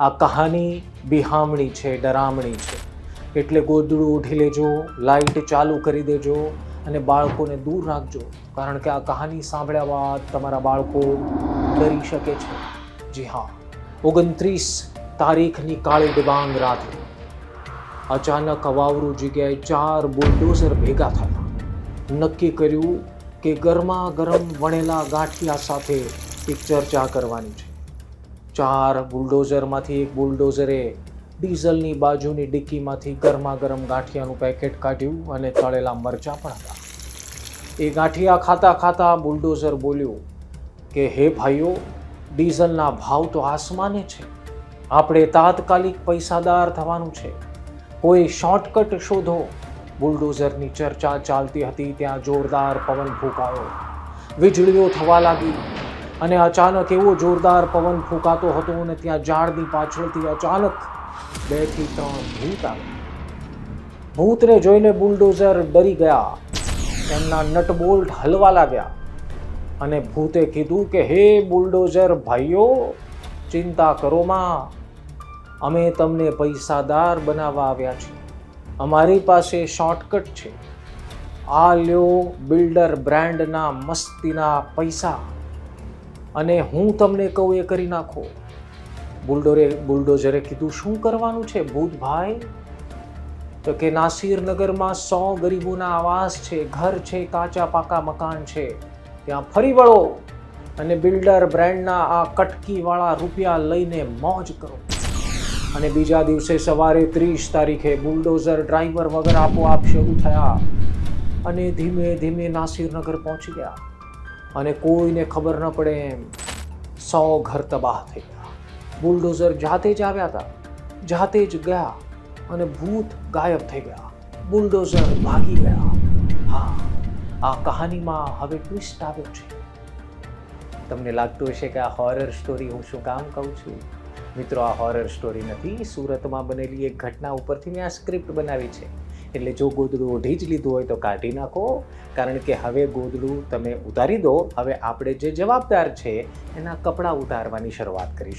આ કહાની બિહામણી છે, ડરામણી છે, એટલે ગોદડું ઉઠી લેજો, લાઇટ ચાલુ કરી દેજો અને બાળકોને દૂર રાખજો, કારણ કે આ કહાની સાંભળ્યા બાદ તમારા બાળકો ડરી શકે છે. જી હા, 29 તારીખની કાળી ડિબાંગ રાત્રે અચાનક અવાવરૂ જગ્યાએ 4 બુલડોઝર ભેગા થયા. નક્કી કર્યું કે ગરમા ગરમ વણેલા ગાંઠિયા સાથે એક ચર્ચા કરવાની છે. 4 બુલડોઝરમાંથી એક બુલડોઝરે ડીઝલની બાજુની ડિક્કીમાંથી ગરમા ગરમ ગાંઠિયાનું પેકેટ કાઢ્યું અને તળેલા મરચાં પણ હતા. એ ગાંઠિયા ખાતા ખાતા બુલડોઝર બોલ્યું કે હે ભાઈઓ, ડીઝલના ભાવ તો આસમાને છે, આપણે તાત્કાલિક પૈસાદાર થવાનું છે, કોઈ શોર્ટકટ શોધો. બુલડોઝરની ચર્ચા ચાલતી હતી ત્યાં જોરદાર પવન ફૂંકાયો, વીજળીઓ થવા લાગી અને અચાનક એવો જોરદાર પવન ફૂંકાતો હતો અને ત્યાં ઝાડની પાછળથી અચાનક 2 થી 3 ભૂત આવ્યા. ભૂતને જોઈને બુલડોઝર ડરી ગયા, એમના નટબોલ્ટ હલવા લાગ્યા અને ભૂતે કીધું કે હે બુલડોઝર ભાઈઓ, ચિંતા કરો માં, અમે તમને પૈસાદાર બનાવવા આવ્યા છીએ, અમારી પાસે શોર્ટકટ છે, આ લ્યો બિલ્ડર બ્રાન્ડના મસ્તીના પૈસા અને હું તમને કહું એ કરી નાખો. બુલડોઝરે કીધું શું કરવાનું છે ભૂતભાઈ? તો કે નાસિરનગરમાં 100 ગરીબોના આવાસ છે, ઘર છે, કાચા પાકા મકાન છે, ત્યાં ફરી વળો અને બિલ્ડર બ્રાન્ડના આ કટકીવાળા રૂપિયા લઈને મોજ કરો. અને બીજા દિવસે સવારે 30 તારીખે બુલડોઝર ડ્રાઈવર વગર આપોઆપ શરૂ થયા અને ધીમે ધીમે નાસિરનગર પહોંચી ગયા અને કોઈને ખબર ન પડે એમ 100 ઘર તબાહ થઈ ગયા. બુલડોઝર જાતે જ આવ્યા હતા, જાતે જ ગયા અને ભૂત ગાયબ થઈ ગયા, બુલડોઝર ભાગી ગયા. હા, આ કહાનીમાં હવે ટ્વિસ્ટ આવ્યો છે. તમને લાગતું હશે કે આ હોરર સ્ટોરી હું શું કામ કહું છું? મિત્રો, આ હોરર સ્ટોરી નથી, સુરતમાં બનેલી એક ઘટના ઉપરથી મેં આ સ્ક્રિપ્ટ બનાવી છે. એટલે જો ગોદડું ઓઢી જ લીધું હોય તો કાઢી નાખો, કારણ કે હવે ગોદડું તમે ઉતારી દો. હવે આપણે જે જવાબદાર છે એના કપડાં ઉતારવાની શરૂઆત કરીશું.